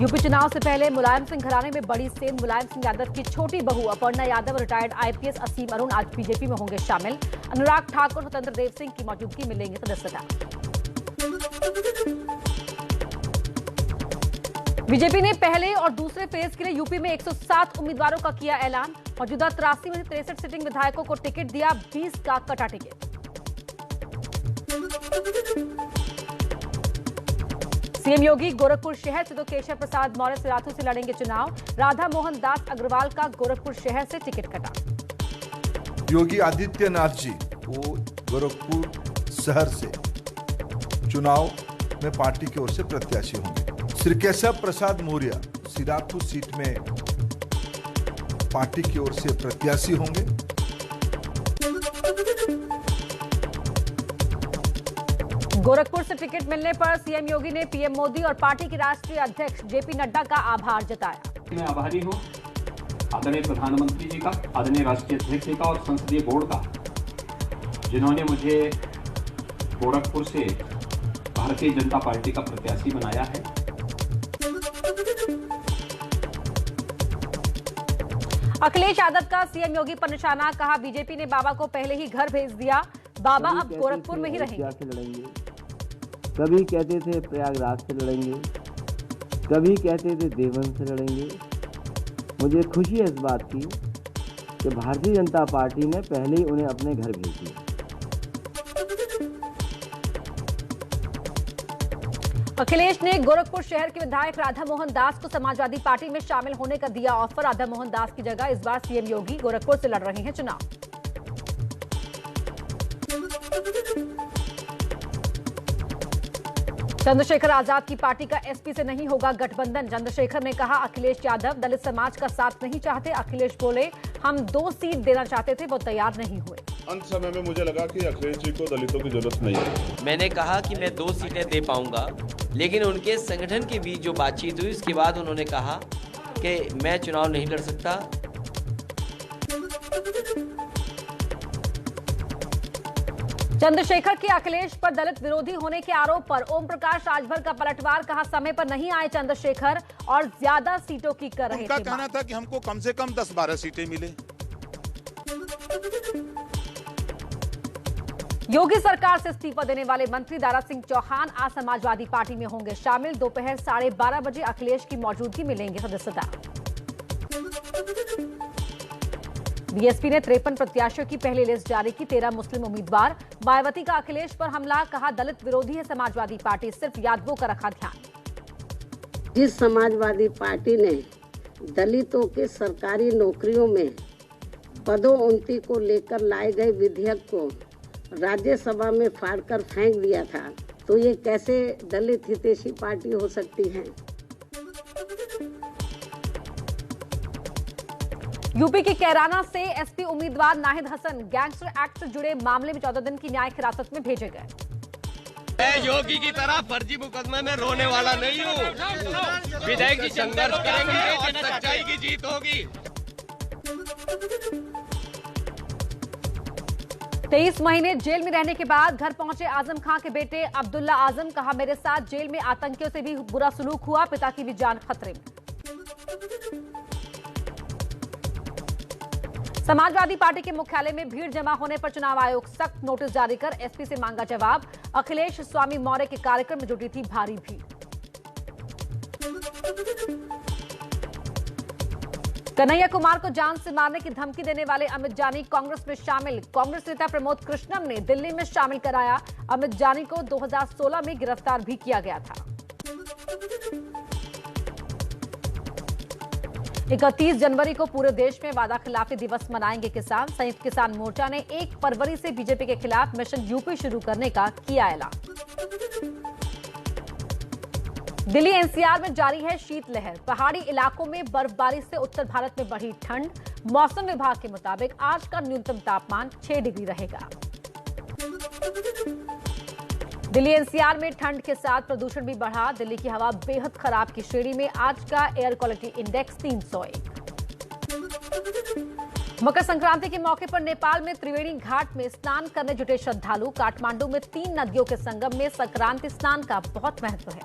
UP चुनाव से पहले मुलायम सिंह घराने में बड़ी सेंध। मुलायम सिंह यादव की छोटी बहू अपर्णा यादव और रिटायर्ड आईपीएस असीम अरुण आज बीजेपी में होंगे शामिल। अनुराग ठाकुर, स्वतंत्र देव सिंह की मौजूदगी में लेंगे सदस्यता। बीजेपी ने पहले और दूसरे फेज के लिए यूपी में 107 उम्मीदवारों का किया ऐलान। मौजूदा 83 में से 63 सिटिंग विधायकों को टिकट दिया, 20 का कटा टिकट। सीएम योगी गोरखपुर शहर से तो केशव प्रसाद मौर्य सिराथू से लड़ेंगे चुनाव। राधा मोहन दास अग्रवाल का गोरखपुर शहर से टिकट कटा। योगी आदित्यनाथ जी वो गोरखपुर शहर से चुनाव में पार्टी की ओर से प्रत्याशी होंगे। श्री केशव प्रसाद मौर्य सिराथू सीट में पार्टी की ओर से प्रत्याशी होंगे। गोरखपुर से टिकट मिलने पर सीएम योगी ने पीएम मोदी और पार्टी के राष्ट्रीय अध्यक्ष जेपी नड्डा का आभार जताया। मैं आभारी हूं आदरणीय प्रधानमंत्री जी का, आदरणीय राष्ट्रीय अध्यक्ष जी का और संसदीय बोर्ड का, जिन्होंने मुझे गोरखपुर से भारतीय जनता पार्टी का प्रत्याशी बनाया है। अखिलेश यादव का सीएम योगी पर निशाना, कहा बीजेपी ने बाबा को पहले ही घर भेज दिया, बाबा अब गोरखपुर में ही रहेंगे। कभी कहते थे प्रयागराज से लड़ेंगे, कभी कहते थे देवबंद से लड़ेंगे। मुझे खुशी है इस बात की कि भारतीय जनता पार्टी ने पहले ही उन्हें अपने घर भेज दिया। अखिलेश ने गोरखपुर शहर के विधायक राधा मोहन दास को समाजवादी पार्टी में शामिल होने का दिया ऑफर। राधा मोहन दास की जगह इस बार सीएम योगी गोरखपुर से लड़ रहे हैं चुनाव। चंद्रशेखर आजाद की पार्टी का एसपी से नहीं होगा गठबंधन। चंद्रशेखर ने कहा अखिलेश यादव दलित समाज का साथ नहीं चाहते। अखिलेश बोले हम 2 सीट देना चाहते थे, वो तैयार नहीं हुए। अंत समय में मुझे लगा कि अखिलेश जी को दलितों की जरूरत नहीं है। मैंने कहा कि मैं 2 सीटें दे पाऊंगा, लेकिन उनके संगठन के बीच जो बातचीत हुई उसके बाद उन्होंने कहा कि मैं चुनाव नहीं लड़ सकता। चंद्रशेखर के अखिलेश पर दलित विरोधी होने के आरोप पर ओम प्रकाश राजभर का पलटवार, कहा समय पर नहीं आए चंद्रशेखर और ज्यादा सीटों की कर रहे थे। उनका कहना था कि हमको कम से कम 10-12 सीटें मिले। योगी सरकार से इस्तीफा देने वाले मंत्री दारा सिंह चौहान आज समाजवादी पार्टी में होंगे शामिल। दोपहर 12:30 बजे अखिलेश की मौजूदगी में लेंगे सदस्यता। बीएसपी ने 53 प्रत्याशियों की पहली लिस्ट जारी की, 13 मुस्लिम उम्मीदवार। मायावती का अखिलेश पर हमला, कहा दलित विरोधी है समाजवादी पार्टी, सिर्फ यादवों का रखा ध्यान। जिस समाजवादी पार्टी ने दलितों के सरकारी नौकरियों में पदोन्नति को लेकर लाए गए विधेयक को राज्यसभा में फाड़कर फेंक दिया था, तो ये कैसे दलित हितैषी पार्टी हो सकती है। यूपी के कैराना से एसपी उम्मीदवार नाहिद हसन गैंगस्टर एक्ट से जुड़े मामले में 14 दिन की न्यायिक हिरासत में भेजे गए। मैं योगी की तरह फर्जी मुकदमे में रोने वाला नहीं हूँ। विजय की संघर्ष करेंगे और सच्चाई की जीत होगी। 23 महीने जेल में रहने के बाद घर पहुंचे आजम खां के बेटे अब्दुल्ला आजम, कहा मेरे साथ जेल में आतंकियों से भी बुरा सलूक हुआ, पिता की भी जान खतरे में। समाजवादी पार्टी के मुख्यालय में भीड़ जमा होने पर चुनाव आयोग सख्त नोटिस जारी कर एसपी से मांगा जवाब। अखिलेश स्वामी मौर्य के कार्यक्रम में जुटी थी भारी भीड़। कन्हैया कुमार को जान से मारने की धमकी देने वाले अमित जानी कांग्रेस में शामिल। कांग्रेस नेता प्रमोद कृष्णम ने दिल्ली में शामिल कराया। अमित जानी को 2016 में गिरफ्तार भी किया गया था। 31 जनवरी को पूरे देश में वादा खिलाफी दिवस मनाएंगे किसान। संयुक्त किसान मोर्चा ने 1 फरवरी से बीजेपी के खिलाफ मिशन यूपी शुरू करने का किया ऐलान। दिल्ली एनसीआर में जारी है शीतलहर। पहाड़ी इलाकों में बर्फबारी से उत्तर भारत में बढ़ी ठंड। मौसम विभाग के मुताबिक आज का न्यूनतम तापमान 6 डिग्री रहेगा। दिल्ली एनसीआर में ठंड के साथ प्रदूषण भी बढ़ा। दिल्ली की हवा बेहद खराब की श्रेणी में। आज का air quality index 301। Makar Sankranti के मौके पर नेपाल में त्रिवेणी घाट में स्नान करने जुटे श्रद्धालु। काठमांडू में 3 नदियों के संगम में संक्रांति स्नान का बहुत महत्व है।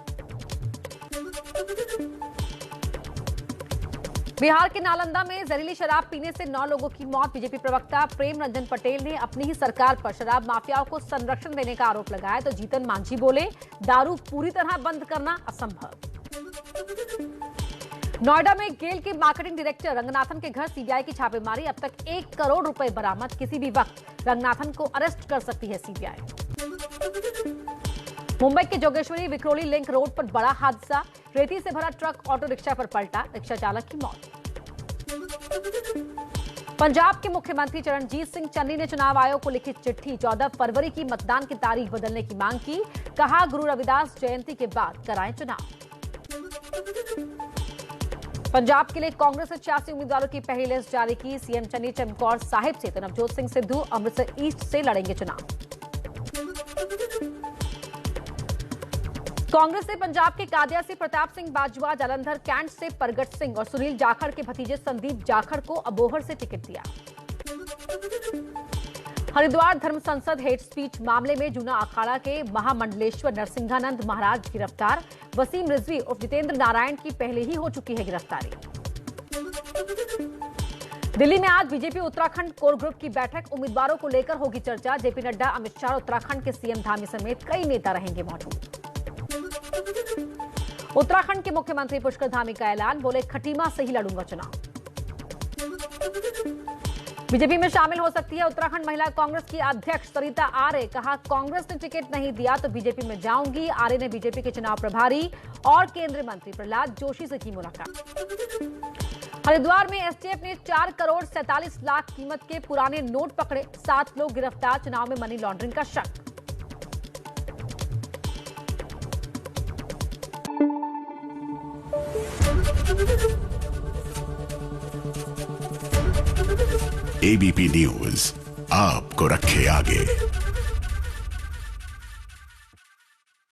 बिहार के नालंदा में जहरीली शराब पीने से 9 लोगों की मौत। बीजेपी प्रवक्ता प्रेम रंजन पटेल ने अपनी ही सरकार पर शराब माफियाओं को संरक्षण देने का आरोप लगाया तो जीतन मांझी बोले, दारू पूरी तरह बंद करना असंभव। नोएडा में गेल के मार्केटिंग डायरेक्टर रंगनाथन के घर सीबीआई की छापेमारी। अब तक 1 करोड़ रुपए बरामद। किसी भी वक्त रंगनाथन को अरेस्ट कर सकती है सीबीआई। मुंबई के जोगेश्वरी विक्रोली लिंक रोड पर बड़ा हादसा। रेती से भरा ट्रक ऑटो रिक्शा पर पलटा, रिक्शा चालक की मौत। पंजाब के मुख्यमंत्री चरणजीत सिंह चन्नी ने चुनाव आयोग को लिखी चिट्ठी। 14 फरवरी की मतदान की तारीख बदलने की मांग की। कहा, गुरु रविदास जयंती के बाद कराएं चुनाव। पंजाब के लिए कांग्रेस ने 86 उम्मीदवारों की पहली लिस्ट जारी की। सीएम चन्नी चमकौर साहिब से तो नवजोत सिंह सिद्धू अमृतसर ईस्ट से लड़ेंगे चुनाव। कांग्रेस ने पंजाब के कादिया से प्रताप सिंह बाजवा, जालंधर कैंट से परगट सिंह और सुनील जाखड़ के भतीजे संदीप जाखड़ को अबोहर से टिकट दिया। हरिद्वार धर्म संसद हेट स्पीच मामले में जूना अखाड़ा के महामंडलेश्वर नरसिंहानंद महाराज गिरफ्तार। वसीम रिजवी और जितेंद्र नारायण की पहले ही हो चुकी है गिरफ्तारी। दिल्ली में आज बीजेपी उत्तराखंड कोर ग्रुप की बैठक। उम्मीदवारों को लेकर होगी चर्चा। जेपी नड्डा, अमित शाह, उत्तराखंड के सीएम धामी समेत कई नेता रहेंगे मौजूद। उत्तराखंड के मुख्यमंत्री पुष्कर धामी का ऐलान, बोले खटीमा से ही लड़ूंगा चुनाव। बीजेपी में शामिल हो सकती है उत्तराखंड महिला कांग्रेस की अध्यक्ष सरिता आर्य। कहा, कांग्रेस ने टिकट नहीं दिया तो बीजेपी में जाऊंगी। आर्य ने बीजेपी के चुनाव प्रभारी और केंद्रीय मंत्री प्रहलाद जोशी से की मुलाकात। हरिद्वार में एसटीएफ ने 4 करोड़ 47 लाख कीमत के पुराने नोट पकड़े। 7 लोग गिरफ्तार। चुनाव में मनी लॉन्ड्रिंग का शक। एबीपी न्यूज आपको रखे आगे।